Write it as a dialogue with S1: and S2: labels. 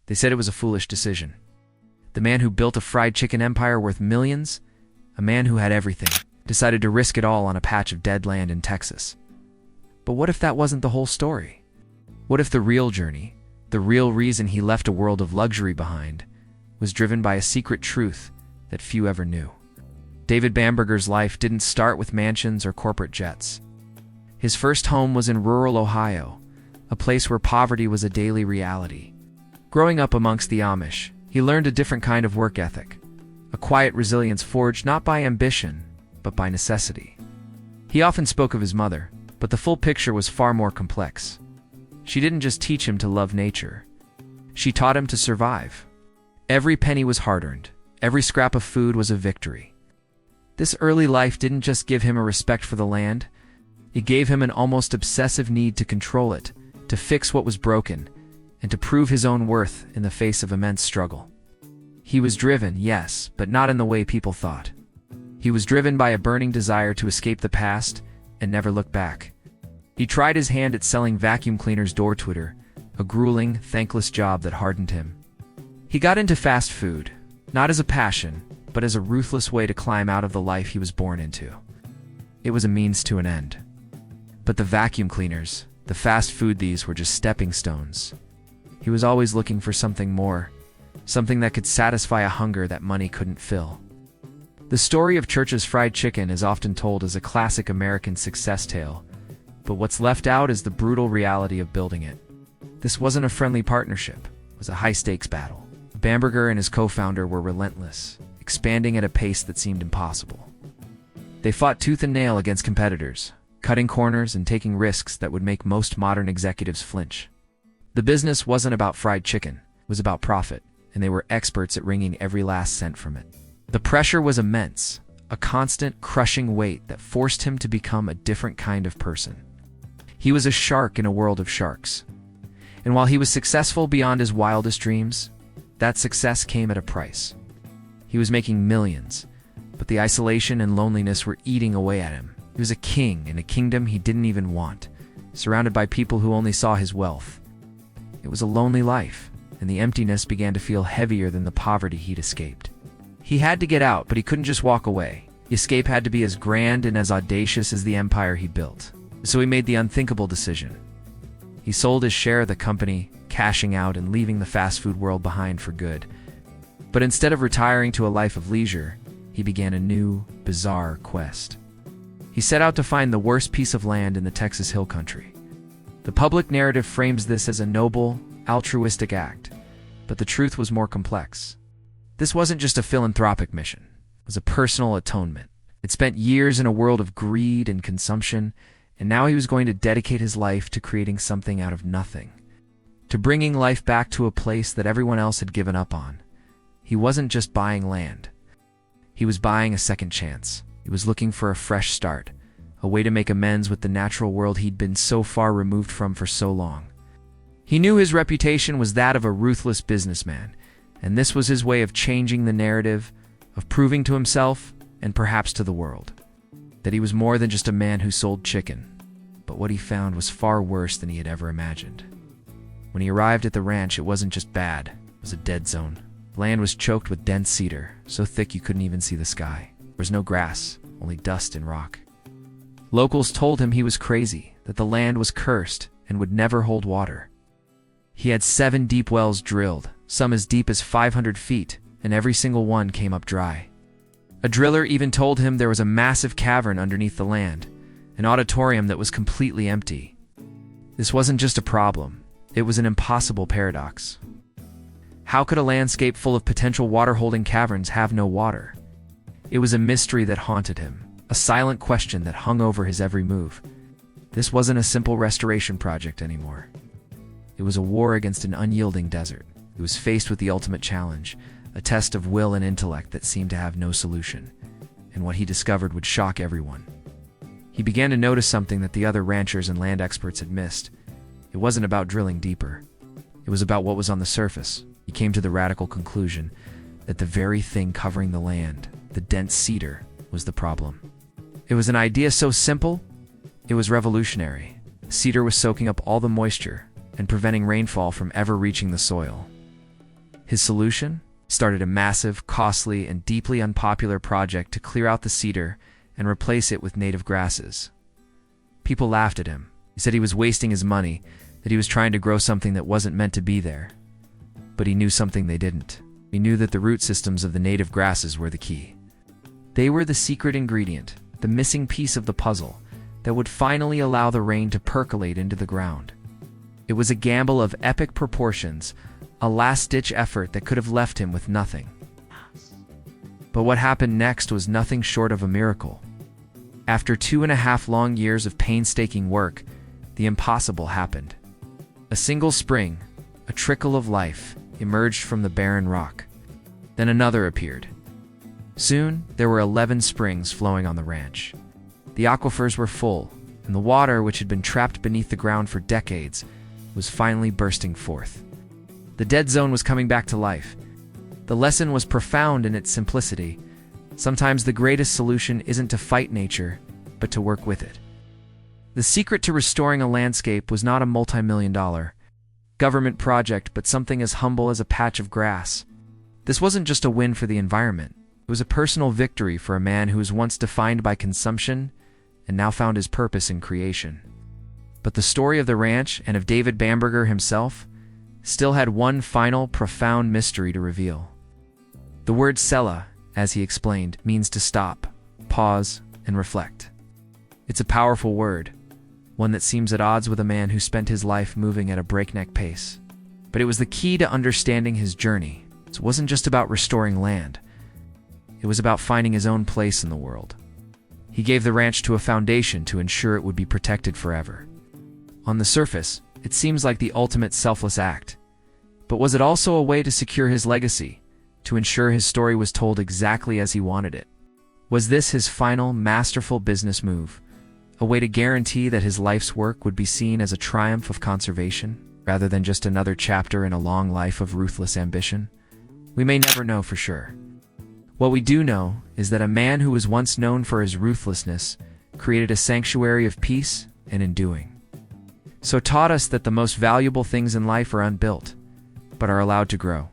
S1: They said it was a foolish decision. The man who built a fried chicken empire worth millions, a man who had everything, decided to risk it all on a patch of dead land in Texas. But what if that wasn't the whole story? What if the real journey, the real reason he left a world of luxury behind, was driven by a secret truth that few ever knew? David Bamberger's life didn't start with mansions or corporate jets. His first home was in rural Ohio, a place where poverty was a daily reality. Growing up amongst the Amish, he learned a different kind of work ethic, a quiet resilience forged not by ambition, but by necessity. He often spoke of his mother, but the full picture was far more complex. She didn't just teach him to love nature. She taught him to survive. Every penny was hard-earned. Every scrap of food was a victory. This early life didn't just give him a respect for the land. It gave him an almost obsessive need to control it, to fix what was broken, and to prove his own worth in the face of immense struggle. He was driven, yes, but not in the way people thought. He was driven by a burning desire to escape the past and never look back. He tried his hand at selling vacuum cleaners door-to-door, a grueling, thankless job that hardened him. He got into fast food, not as a passion, but as a ruthless way to climb out of the life he was born into. It was a means to an end. But the vacuum cleaners, the fast food, these were just stepping stones. He was always looking for something more, something that could satisfy a hunger that money couldn't fill. The story of Church's Fried Chicken is often told as a classic American success tale, but what's left out is the brutal reality of building it. This wasn't a friendly partnership, it was a high-stakes battle. Bamberger and his co-founder were relentless, expanding at a pace that seemed impossible. They fought tooth and nail against competitors, cutting corners and taking risks that would make most modern executives flinch. The business wasn't about fried chicken, it was about profit, and they were experts at wringing every last cent from it. The pressure was immense, a constant, crushing weight that forced him to become a different kind of person. He was a shark in a world of sharks. And while he was successful beyond his wildest dreams, that success came at a price. He was making millions, but the isolation and loneliness were eating away at him. He was a king in a kingdom he didn't even want, surrounded by people who only saw his wealth. It was a lonely life, and the emptiness began to feel heavier than the poverty he'd escaped. He had to get out, but he couldn't just walk away. The escape had to be as grand and as audacious as the empire he built. So he made the unthinkable decision. He sold his share of the company, cashing out and leaving the fast food world behind for good. But instead of retiring to a life of leisure, he began a new, bizarre quest. He set out to find the worst piece of land in the Texas Hill Country. The public narrative frames this as a noble, altruistic act, but the truth was more complex. This wasn't just a philanthropic mission. It was a personal atonement. It spent years in a world of greed and consumption, and now he was going to dedicate his life to creating something out of nothing, to bringing life back to a place that everyone else had given up on. He wasn't just buying land. He was buying a second chance. He was looking for a fresh start, a way to make amends with the natural world he'd been so far removed from for so long. He knew his reputation was that of a ruthless businessman, and this was his way of changing the narrative, of proving to himself, and perhaps to the world, that he was more than just a man who sold chicken. But what he found was far worse than he had ever imagined. When he arrived at the ranch, it wasn't just bad, it was a dead zone. Land was choked with dense cedar, so thick you couldn't even see the sky. There was no grass, only dust and rock. Locals told him he was crazy, that the land was cursed and would never hold water. He had 7 deep wells drilled, some as deep as 500 feet, and every single one came up dry. A driller even told him there was a massive cavern underneath the land, an auditorium that was completely empty. This wasn't just a problem, it was an impossible paradox. How could a landscape full of potential water-holding caverns have no water? It was a mystery that haunted him, a silent question that hung over his every move. This wasn't a simple restoration project anymore. It was a war against an unyielding desert. He was faced with the ultimate challenge, a test of will and intellect that seemed to have no solution, and what he discovered would shock everyone. He began to notice something that the other ranchers and land experts had missed. It wasn't about drilling deeper. It was about what was on the surface. He came to the radical conclusion that the very thing covering the land, the dense cedar, was the problem. It was an idea so simple, it was revolutionary. Cedar was soaking up all the moisture and preventing rainfall from ever reaching the soil. His solution? Started a massive, costly, and deeply unpopular project to clear out the cedar and replace it with native grasses. People laughed at him. He said he was wasting his money, that he was trying to grow something that wasn't meant to be there. But he knew something they didn't. He knew that the root systems of the native grasses were the key. They were the secret ingredient, the missing piece of the puzzle, that would finally allow the rain to percolate into the ground. It was a gamble of epic proportions, a last-ditch effort that could have left him with nothing. But what happened next was nothing short of a miracle. After 2.5 long years of painstaking work, the impossible happened. A single spring, a trickle of life, emerged from the barren rock. Then another appeared. Soon, there were 11 springs flowing on the ranch. The aquifers were full, and the water, which had been trapped beneath the ground for decades, was finally bursting forth. The dead zone was coming back to life. The lesson was profound in its simplicity. Sometimes the greatest solution isn't to fight nature, but to work with it. The secret to restoring a landscape was not a multi-million-dollar government project, but something as humble as a patch of grass. This wasn't just a win for the environment. It was a personal victory for a man who was once defined by consumption and now found his purpose in creation. But the story of the ranch and of David Bamberger himself still had one final, profound mystery to reveal. The word Selah, as he explained, means to stop, pause, and reflect. It's a powerful word, one that seems at odds with a man who spent his life moving at a breakneck pace. But it was the key to understanding his journey. It wasn't just about restoring land. It was about finding his own place in the world. He gave the ranch to a foundation to ensure it would be protected forever. On the surface, it seems like the ultimate selfless act. But was it also a way to secure his legacy, to ensure his story was told exactly as he wanted it? Was this his final, masterful business move? A way to guarantee that his life's work would be seen as a triumph of conservation, rather than just another chapter in a long life of ruthless ambition? We may never know for sure. What we do know is that a man who was once known for his ruthlessness created a sanctuary of peace and undoing. So taught us that the most valuable things in life are unbuilt, but are allowed to grow.